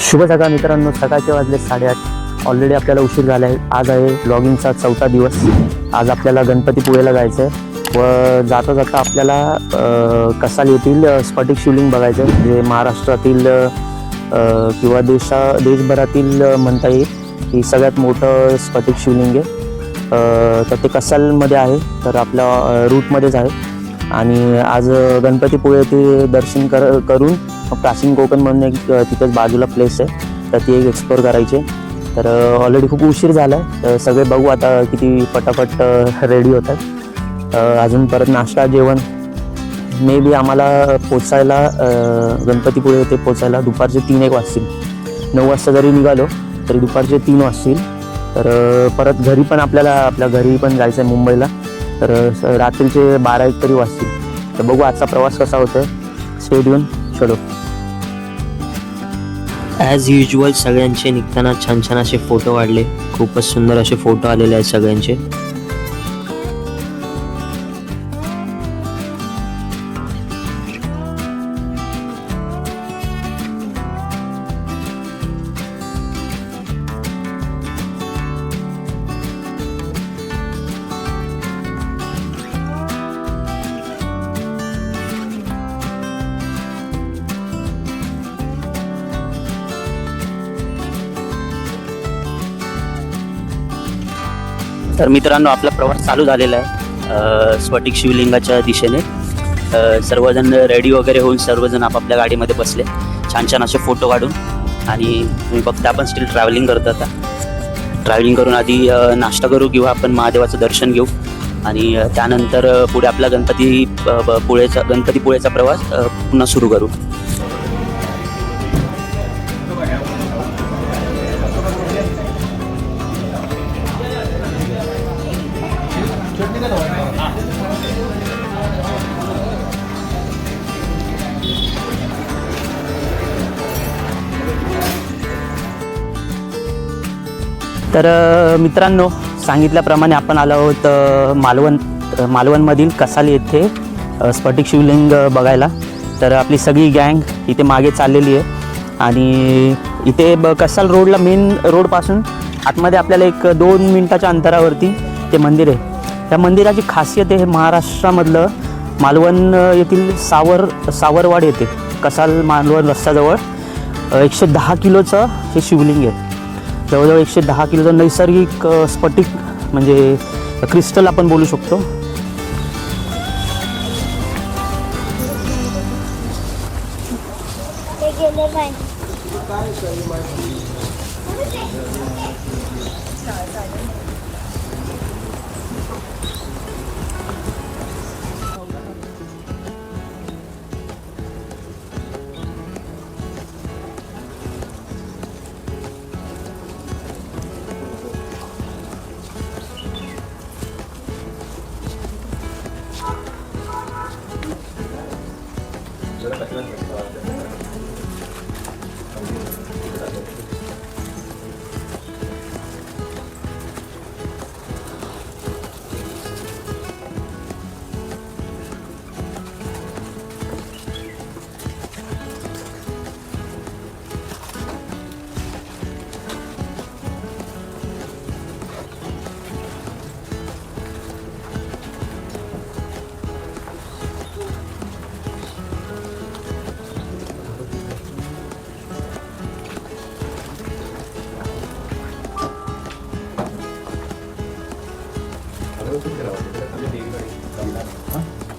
शुभ सकाळ मित्रांनो, सकाळचे वाजले 8:30. ऑलरेडी आपल्याला उशीर झाला आहे. आज आहे ब्लॉगिंगचा 4था दिवस. आज आपल्याला गणपतीपुळेला जायचं आहे व जाता जाता आपल्याला कसाल येथील स्फटिक शिवलिंग बघायचं आहे, जे महाराष्ट्रातील किंवा देशभरातील म्हणता येईल की सगळ्यात मोठं स्फटिक शिवलिंग आहे. तर ते कसालमध्ये आहे, तर आपल्या रूटमध्येच आहे. आणि आज गणपतीपुळे येथे दर्शन करून प्राचीन कोकण म्हणून एक तिथेच बाजूला प्लेस आहे, तर ती एक एक्सप्लोअर करायची आहे. तर ऑलरेडी खूप उशीर झाला आहे, तर सगळे बघू आता किती पटापट रेडी होतात. अजून परत नाश्ता जेवण मे बी आम्हाला पोचायला गणपतीपुळे येथे पोचायला दुपारचे 3-1 वाजतील. 9 वाजता जरी निघालो तरी दुपारचे 3 वाजतील. तर परत घरी पण आपल्या घरी पण जायचं आहे मुंबईला, तर रात्रीचे 12-1 तरी वाजतील. तर बघू आजचा प्रवास कसा होतो. Stay tune. चलो. ॲज युजल सगळ्यांचे निघताना छान छान असे फोटो काढले. खूपच सुंदर असे फोटो आलेले आहेत सगळ्यांचे. तर मित्रांनो, आपला प्रवास चालू झालेला आहे स्फटिक शिवलिंगाच्या दिशेने. सर्वजण रेडी वगैरे होऊन सर्वजण आपापल्या गाडीमध्ये बसले, छान छान असे फोटो काढून. आणि तुम्ही बघता आपण स्टील ट्रॅव्हलिंग करतो. आता ट्रॅव्हलिंग करून आधी नाश्ता करू किंवा आपण महादेवाचं दर्शन घेऊ आणि त्यानंतर पुढे आपला गणपतीपुळेचा प्रवास पुन्हा सुरू करू. तर मित्रांनो, सांगितल्याप्रमाणे आपण आलो आहोत मालवणमधील कसाल येथे स्फटिक शिवलिंग बघायला. तर आपली सगळी गँग इथे मागे चाललेली आहे आणि इथे कसाल रोडला, मेन रोडपासून आतमध्ये आपल्याला 1-2 मिनिटाच्या अंतरावरती ते मंदिर आहे. त्या मंदिराची खासियत आहे महाराष्ट्रामधलं मालवण येथील सावरवाड येथे कसाल मालवण रस्त्याजवळ 110 किलोचं हे शिवलिंग आहे. जवळजवळ 110 किलोचं नैसर्गिक स्फटिक म्हणजे क्रिस्टल आपण बोलू शकतो.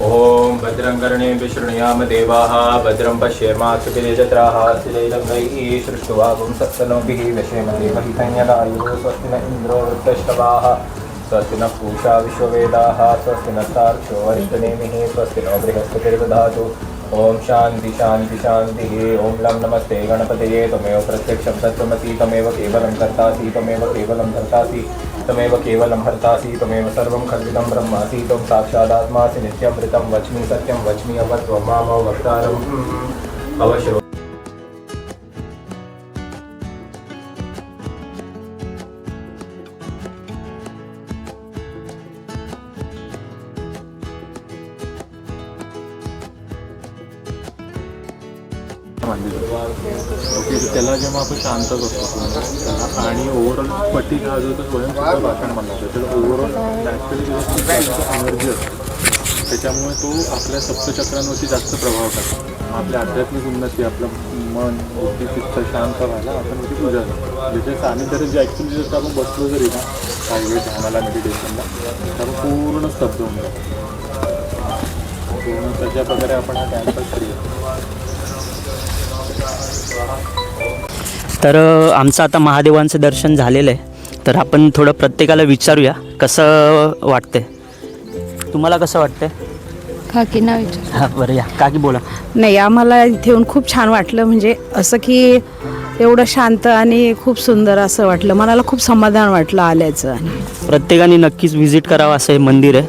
ओम भद्रं कर्णेभिः शृणुयाम देवाः भद्रं पश्येमाक्षभिर्यजत्राः स्थिरैरङ्गैः सृष्ट्वा सत्तनोभिः व्यशेम देवहितञ्जदायुः स्वस्ति न इन्द्रो वृद्धश्रवाः स्वस्ति नः पूषा विश्ववेदाः स्वस्ति नस्तार्क्ष्यो वरिष्ठनेमिः स्वस्ति नो बृहस्पतिर्दधातु. ओम शांति शांति शांतिः. ओम लं नमस्ते गणपतये. त्वमेव प्रत्यक्षं सत्त्वमसि, त्वमेव केवलं कर्तासि, त्वमेव केवलं धर्तासि, त्वमेव केवलं हर्तासि, त्वमेव सर्वं खल्विदं ब्रह्मासि. त्वं साक्षादात्मासि नित्यमृतं वच्मि सत्यं वच्मि अवत्वं मामो वक्तारम् अवश्यो. तर त्याला जेव्हा आपण शांत करतो त्याला आणि ओव्हरऑल स्फटिक हा जो तो स्वयंसिद्ध भाषण म्हणला जातो त्याला ओव्हरऑल नॅचरली एनर्जी असते त्याच्यामुळे तो आपल्या सप्तचक्रांवरती जास्त प्रभाव करतो. आपल्या आध्यात्मिक उन्नती आपलं मन बुद्धी चित्त शांत व्हायला आपण त्याची पूजा करतो. ज्याच्या सानिध्यात जे ॲक्च्युली जसं आपण बसलो जरी ना काही वेळ ध्यानाला मेडिटेशनला तर आपण पूर्ण स्तब्ध होऊन जातो. पूर्ण तशा प्रकारे आपण हा कॅम्पस करूया. तर आमचं आता महादेवांचं दर्शन झालेलं आहे. तर आपण थोडं प्रत्येकाला विचारूया कसं वाटतंय. तुम्हाला कसं वाटतंय? काकी ना विचार. हां बरं या काकी बोला. नाही, आम्हाला इथे येऊन खूप छान वाटलं. म्हणजे असं की एवढं शांत आणि खूप सुंदर असं वाटलं. मनाला खूप समाधान वाटलं आल्याचं. आणि प्रत्येकाने नक्कीच व्हिजिट करावं असं हे मंदिर आहे.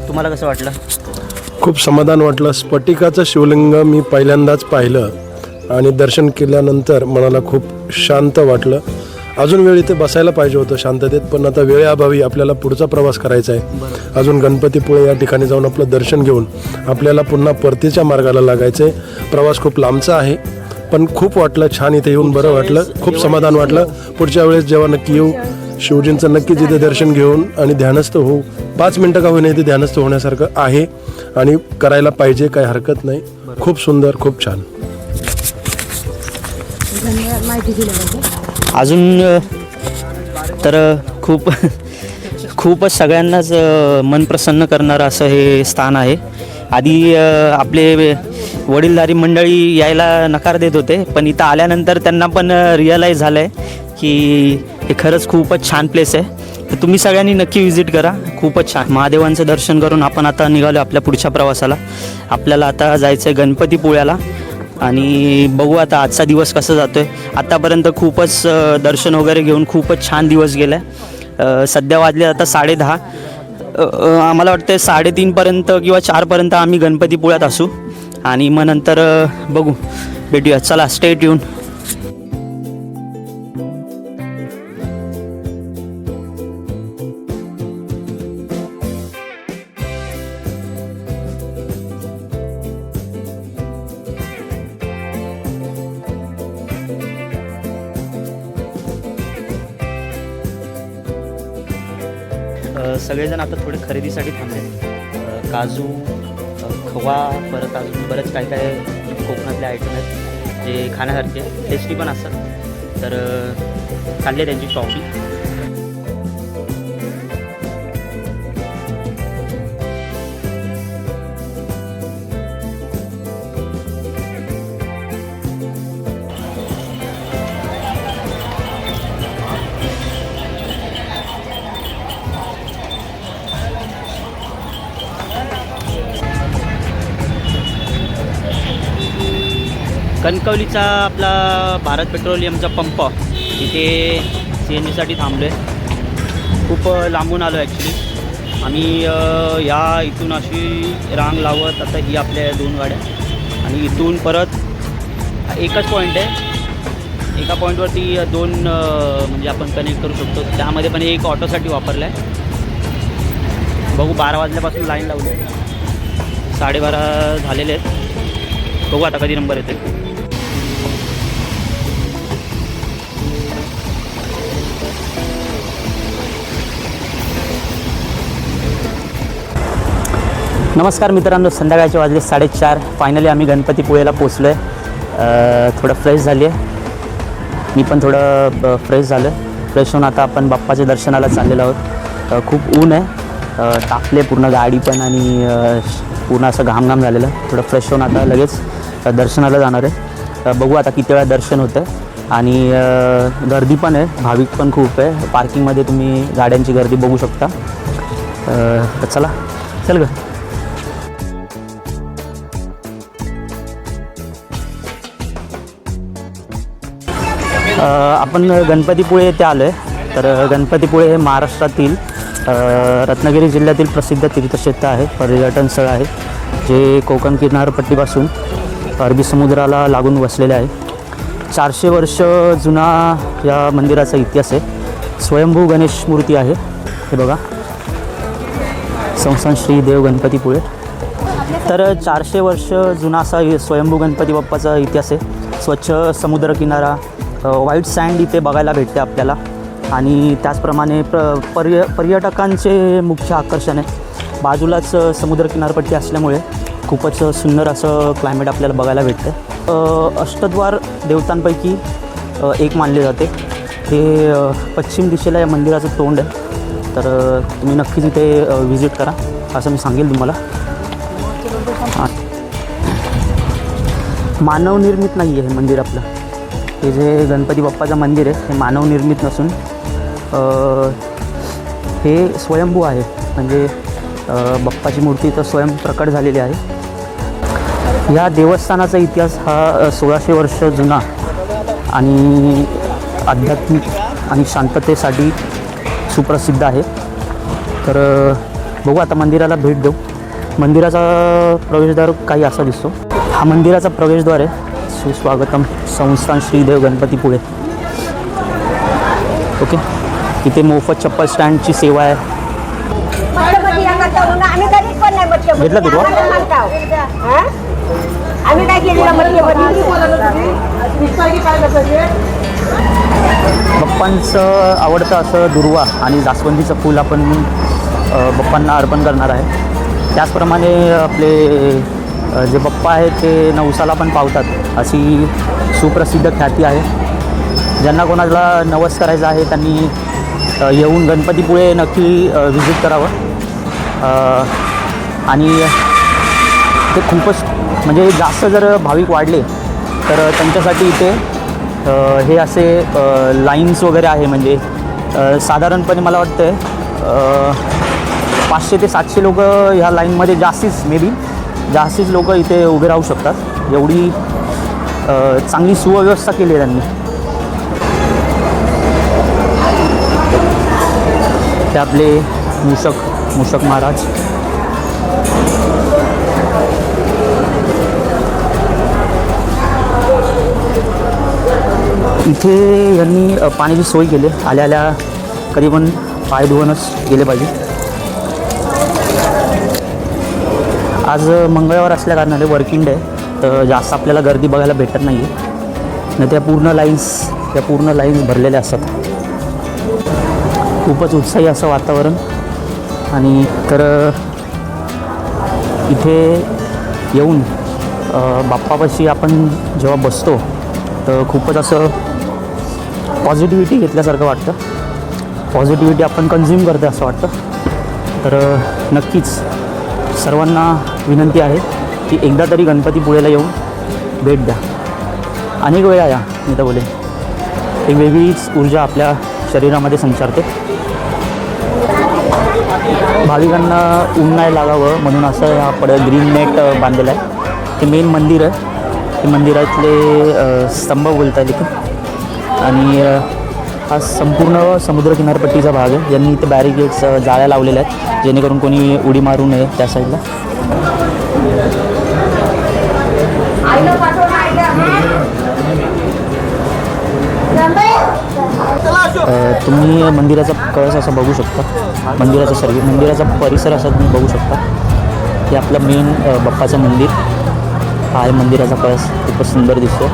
तुम्हाला कसं वाटलं? खूप समाधान वाटलं. स्फटिकाचं शिवलिंग मी पहिल्यांदाच पाहिलं आणि दर्शन केल्यानंतर मनाला खूप शांत वाटलं. अजून वेळ इथे बसायला पाहिजे होतं शांततेत, पण आता वेळेअभावी आपल्याला पुढचा प्रवास करायचा आहे. अजून गणपतीपुळे या ठिकाणी जाऊन आपलं दर्शन घेऊन आपल्याला पुन्हा परतीच्या मार्गाला लागायचं आहे. प्रवास खूप लांबचा आहे, पण खूप वाटलं छान इथे येऊन बरं वाटलं. खूप समाधान वाटलं. पुढच्या वेळेस जेव्हा नक्की येऊ शिवजींचं नक्कीच इथे दर्शन घेऊन आणि ध्यानस्थ होऊ. 5 मिनटं का होईना इथे ध्यानस्थ होण्यासारखं आहे आणि करायला पाहिजे, काही हरकत नाही. खूप सुंदर, खूप छान. अजून तर खूपच सगळ्यांनाच मन प्रसन्न करणारं असं हे स्थान आहे. आधी आपले वडीलधारी मंडळी यायला नकार देत होते, पण इथं आल्यानंतर त्यांना पण रिअलाईज झालं आहे की हे खरंच खूपच छान प्लेस आहे. तर तुम्ही सगळ्यांनी नक्की व्हिजिट करा. खूपच छान. महादेवांचं दर्शन करून आपण आता निघालो आपल्या पुढच्या प्रवासाला. आपल्याला आता जायचं आहे गणपतीपुळ्याला आणि बघू आता आजचा दिवस कसा जातो आहे. आत्तापर्यंत खूपच दर्शन वगैरे घेऊन खूपच छान दिवस गेला आहे. सध्या वाजले आता 10:30. आम्हाला वाटतं 3:30पर्यंत किंवा 4पर्यंत आम्ही गणपतीपुळ्यात असू आणि मग नंतर बघू भेटूया. चला स्टे ट्यून. सगळेजण आता थोडे खरेदीसाठी थांबले. काजू, खवा, परत अजून बरेच काय काय कोकणातले आयटम आहेत जे खाण्यासारखे टेस्टी पण असतात. तर खाल्ले त्यांची टॉफी. कणकवलीचा आपला भारत पेट्रोलियमचा पंप इथे CNGसाठी थांबलो आहे. खूप लांबून आलो ॲक्च्युली आम्ही. इथून अशी रांग लावत आता ही आपल्या 2 गाड्या आणि इथून परत एकच पॉईंट आहे. एका पॉईंटवरती 2 म्हणजे आपण कनेक्ट करू शकतो. त्यामध्ये पण एक ऑटोसाठी वापरला आहे. बघू 12 वाजल्यापासून लाईन लावली. 12:30 झालेले आहेत. बघू आता कधी नंबर येते. नमस्कार मित्रांनो, संध्याकाळचे वाजले 4:30. फायनली आम्ही गणपतीपुळेला पोचलो आहे. थोडं फ्रेश झाली आहे. मी पण थोडं फ्रेश झालं. फ्रेश होऊन आता आपण बाप्पाच्या दर्शनाला चाललेलो आहोत. खूप ऊन आहे, तापले पूर्ण गाडी पण आणि पूर्ण असं घाम झालेलं. थोडं फ्रेश होऊन आता लगेच दर्शनाला जाणार आहे. बघू आता किती वेळा दर्शन होतं आणि गर्दी पण आहे, भाविक पण खूप आहे. पार्किंगमध्ये तुम्ही गाड्यांची गर्दी बघू शकता. तर चल ग. आपण गणपतीपुळे येथे आलो आहे. तर गणपतीपुळे हे महाराष्ट्रातील रत्नागिरी जिल्ह्यातील प्रसिद्ध तीर्थक्षेत्र आहे, पर्यटन स्थळ आहे, जे कोकण किनारपट्टीपासून अरबी समुद्राला लागून वसलेले आहे. 400 वर्ष जुना या मंदिराचा इतिहास आहे. स्वयंभू गणेश मूर्ती आहे. हे बघा, संस्थान श्री देव गणपतीपुळे. तर 400 वर्ष जुना असा स्वयंभू गणपती बाप्पाचा इतिहास आहे. स्वच्छ समुद्रकिनारा, व्हाईट सँड इथे बघायला भेटते आपल्याला आणि त्याचप्रमाणे पर्यटकांचे मुख्य आकर्षण आहे. बाजूलाच समुद्र किनारपट्टी असल्यामुळे खूपच सुंदर असं क्लायमेट आपल्याला बघायला भेटतं. अष्टद्वार देवतांपैकी एक मानले जाते. हे पश्चिम दिशेला या मंदिराचं तोंड आहे. तर तुम्ही नक्कीच इथे व्हिजिट करा असं मी सांगेल तुम्हाला. मानवनिर्मित नाही आहे हे मंदिर आपलं. हे जे गणपती बाप्पाचं मंदिर आहे हे मानवनिर्मित नसून हे स्वयंभू आहे. म्हणजे बाप्पाची मूर्ती तर स्वयंप्रकट झालेली आहे. या देवस्थानाचा इतिहास हा 1600 वर्ष जुना आणि आध्यात्मिक आणि शांततेसाठी सुप्रसिद्ध आहे. तर बघू आता मंदिराला भेट देऊ. मंदिराचा प्रवेशद्वार काही असा दिसतो. हा मंदिराचा प्रवेशद्वार आहे. सुस्वागतम संस्थान श्रीदेव गणपतीपुळे. ओके, इथे मोफत चप्पल स्टँडची सेवा आहे. घेतला तू आम्ही काय बाप्पांचं आवडतं असं दुर्वा आणि जास्वंदीचं फूल आपण बाप्पांना अर्पण करणार आहे. त्याचप्रमाणे आपले जे बाप्पा आहेत ते नवसाला पण पावतात अशी सुप्रसिद्ध ख्याती आहे. ज्यांना कोणाला नवस करायचं आहे त्यांनी येऊन गणपतीपुळे नक्की व्हिजिट करावं. आणि ते खूपच म्हणजे जास्त जर भाविक वाढले तर त्यांच्यासाठी इथे हे असे लाईन्स वगैरे आहे. म्हणजे साधारणपणे मला वाटतं 500 ते 700 लोक ह्या लाईनमध्ये जास्तीच लोक इथे उभे राहू शकतात. एवढी चांगली सुव्यवस्था केली आहे त्यांनी. ते आपले मूषक महाराज. इथे यांनी पाण्याची सोय केली. आल्या कधी पण पाय धुवूनच गेले पाहिजे. आज मंगळवार असल्या कारणाने वर्किंग डे तर जास्त आपल्याला गर्दी बघायला भेटत नाही आहे. न त्या पूर्ण लाईन्स भरलेल्या असतात. खूपच उत्साही असं वातावरण. आणि तर इथे येऊन बाप्पापाशी आपण जेव्हा बसतो तर खूपच असं पॉझिटिव्हिटी घेतल्यासारखं वाटतं. पॉझिटिव्हिटी आपण कन्झ्युम करतो असं वाटतं. तर नक्कीच सर्वांना विनंती आहे की एकदा तरी गणपतीपुळेला येऊन भेट द्या. अनेक वेळा या. मी तर बोलेन एक वेगळीच ऊर्जा आपल्या शरीरामध्ये संचारते. भाविकांना ऊन नाही लागावं म्हणून असं हा ग्रीन नेट बांधलेला आहे. ते मेन मंदिर आहे. ते मंदिरातले स्तंभ बोलता येईल इथे. आणि हा संपूर्ण समुद्र किनारपट्टीचा भाग आहे. यांनी इथे बॅरिकेड्स जाळ्या लावलेल्या आहेत जेणेकरून कोणी उडी मारू नये त्या साईडला. तुम्ही मंदिराचा कळस असा बघू शकता. मंदिराचा परिसर असा तुम्ही बघू शकता. हे आपलं मेन बाप्पाचं मंदिर. हा आहे मंदिराचा कळस. खूपच सुंदर दिसतो.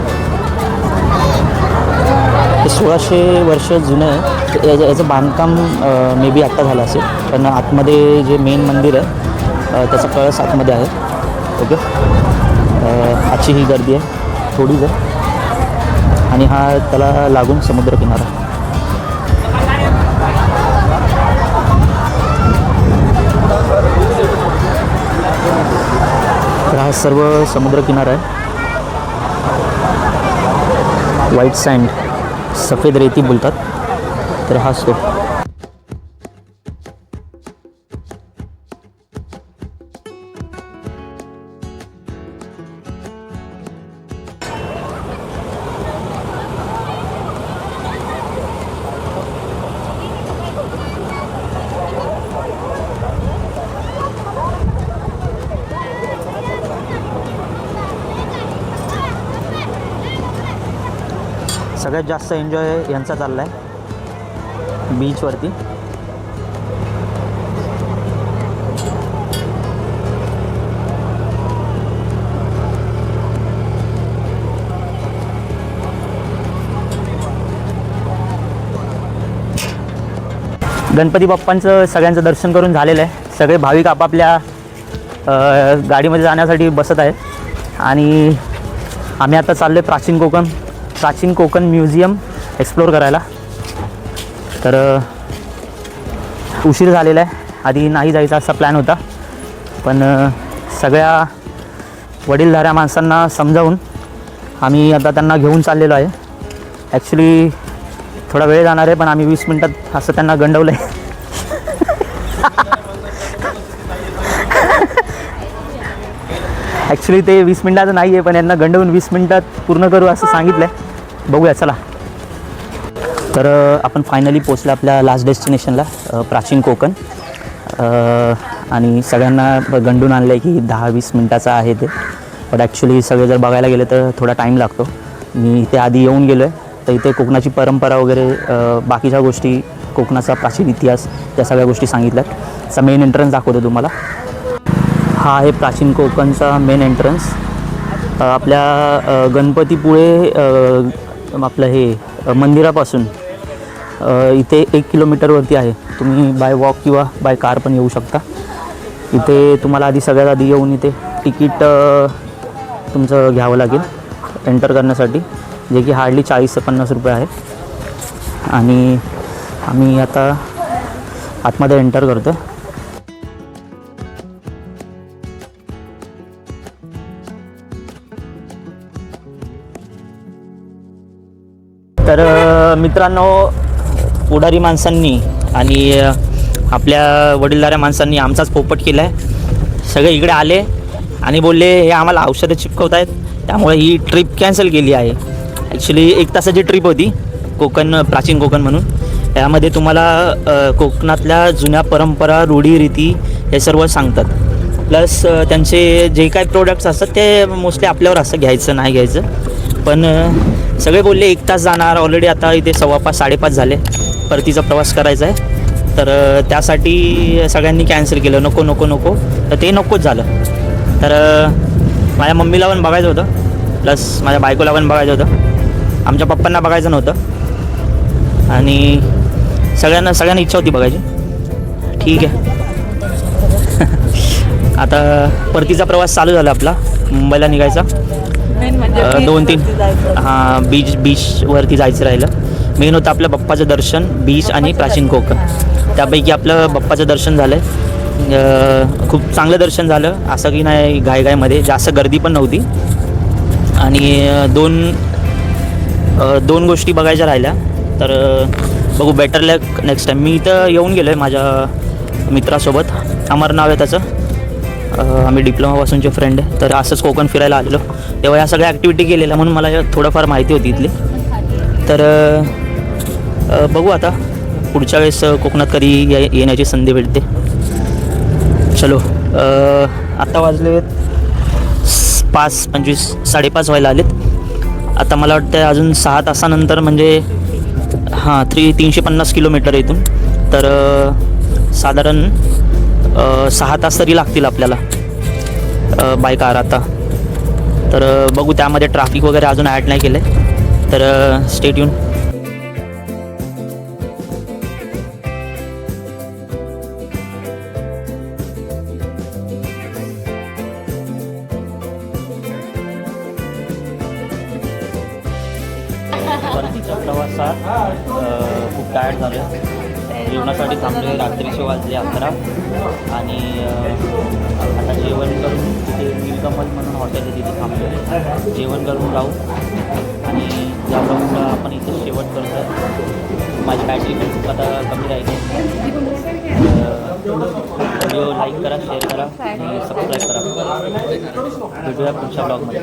हे 1600 वर्ष जुनं आहे. याचं बांधकाम मे बी आत्ता झालं असेल. पण आतमध्ये जे मेन मंदिर आहे त्याचा कळस आतमध्ये आहे. ओके, आजची ही गर्दी आहे थोडीच आहे. आणि हा त्याला लागून समुद्रकिनारा. तर हा सर्व समुद्रकिनारा आहे. व्हाईट सँड, सफेद रेती बोलतात. तर हाच तो. सगळ्यात जास्त एन्जॉय यांचा चालला आहे बीचवरती. गणपती बाप्पांचं सगळ्यांचं दर्शन करून झालेलं आहे. सगळे भाविक आपापल्या गाडीमध्ये जाण्यासाठी बसत आहेत आणि आम्ही आता चाललो आहे प्राचीन कोकण म्युझियम एक्सप्लोअर करायला. तर उशीर झालेला आहे. आधी नाही जायचा असा प्लॅन होता, पण सगळ्या वडीलधाऱ्या माणसांना समजावून आम्ही आता त्यांना घेऊन चाललेलो आहे. ॲक्च्युली थोडा वेळ जाणार आहे, पण आम्ही 20 मिनटात असं त्यांना गंडवलं आहे. ॲक्च्युली ते 20 मिनटाचं नाही आहे, पण यांना गंडवून 20 मिनटात पूर्ण करू असं सांगितलं आहे. बघूया चला. तर आपण फायनली पोचलो आपल्या लास्ट डेस्टिनेशनला, प्राचीन कोकण. आणि सगळ्यांना गंडून आणलं आहे की 10-20 मिनटाचं आहे ते, पण ॲक्च्युली सगळे जर बघायला गेले तर थोडा टाईम लागतो. मी इथे आधी येऊन गेलो आहे, तर इथे कोकणाची परंपरा वगैरे बाकीच्या गोष्टी, कोकणाचा प्राचीन इतिहास, त्या सगळ्या गोष्टी सांगितल्यात. त्याचा मेन एंट्रन्स दाखवतो तुम्हाला. हा आहे प्राचीन कोकणचा मेन एंट्रन्स. आपल्या गणपतीपुळे आपलं हे मंदिरापासून इथे 1 किलोमीटरवरती आहे. तुम्ही बाय वॉक किंवा बाय कार पण येऊ शकता. इथे तुम्हाला सगळ्यात आधी येऊन इथे तिकीट तुमचं घ्यावं लागेल एंटर करण्यासाठी, जे की हार्डली 40 ते 50 रुपये आहे. आणि आम्ही आता आतमध्ये एंटर करतो. तर मित्रांनो, पुढारी माणसांनी आणि आपल्या वडीलधाऱ्या माणसांनी आमचाच पोपट केला आहे. सगळे इकडे आले आणि बोलले हे आम्हाला औषधं चिपकवत आहेत, त्यामुळे ही ट्रिप कॅन्सल केली आहे. ॲक्च्युली 1 तासाची ट्रिप होती प्राचीन कोकण म्हणून. यामध्ये तुम्हाला कोकणातल्या जुन्या परंपरा, रूढी, रीती हे सर्व सांगतात. प्लस त्यांचे जे काही प्रोडक्ट्स असतात ते मोस्टली आपल्यावर असं घ्यायचं नाही घ्यायचं. पण सगळे बोलले 1 तास जाणार, ऑलरेडी आता इथे 5:15-5:30 झाले, परतीचा प्रवास करायचा आहे. तर त्यासाठी सगळ्यांनी कॅन्सल केलं, नको नको नको. तर ते नकोच झालं. तर माझ्या मम्मीला पण बघायचं होतं, प्लस माझ्या बायकोला पण बघायचं होतं, आमच्या पप्पांना बघायचं नव्हतं, आणि सगळ्यांना इच्छा होती बघायची. ठीक आहे. आता परतीचा प्रवास चालू झाला आपला, मुंबईला निघायचा. 2-3 बीचवरती जायचं राहिलं. मेन होतं आपलं बाप्पाचं दर्शन, बीच आणि प्राचीन कोकण. त्यापैकी आपलं बाप्पाचं दर्शन झालं आहे. खूप चांगलं दर्शन झालं, असं की नाही घाईघाईमध्ये, जास्त गर्दी पण नव्हती. आणि दोन गोष्टी बघायच्या राहिल्या. तर बघू, बेटर लक नेक्स्ट टाईम. मी इथं येऊन गेलो आहे माझ्या मित्रासोबत, अमर नाव आहे त्याचं. आम्ही डिप्लोमापासूनचे फ्रेंड आहे. तर असंच कोकण फिरायला आलेलो, तेव्हा या सगळ्या ॲक्टिव्हिटी केलेल्या, म्हणून मला थोडंफार माहिती होती इथली. तर बघू आता पुढच्या वेळेस कोकणात कधी येण्याची संधी भेटते. चलो. आता वाजले 5:25, 5:30 व्हायला आलेत. आता मला वाटतं अजून 6 तासानंतर, म्हणजे 350 किलोमीटर इथून, तर साधारण 6 तास तरी लागतील आपल्याला बाय कार आता. तर बघू, त्यामध्ये ट्रॅफिक वगैरे अजून ॲड नाही केलं आहे. तर स्टे ट्यून. परतीच्या प्रवासात खूप टायर्ड झालं. जेवणासाठी थांबले, रात्रीचे वाजले 11. आणि आता जेवण करून तिथे नीलकमल म्हणून हॉटेल आहे, तिथे थांबले. जेवण करून जाऊ आणि या ब्लॉगचा आपण इथे शेवट करतो. माझी बॅटरी पण खूप आता कमी राहिली. व्हिडिओ लाईक करा, शेअर करा आणि सबस्क्राईब करा. भेटूया पुढच्या ब्लॉगमध्ये.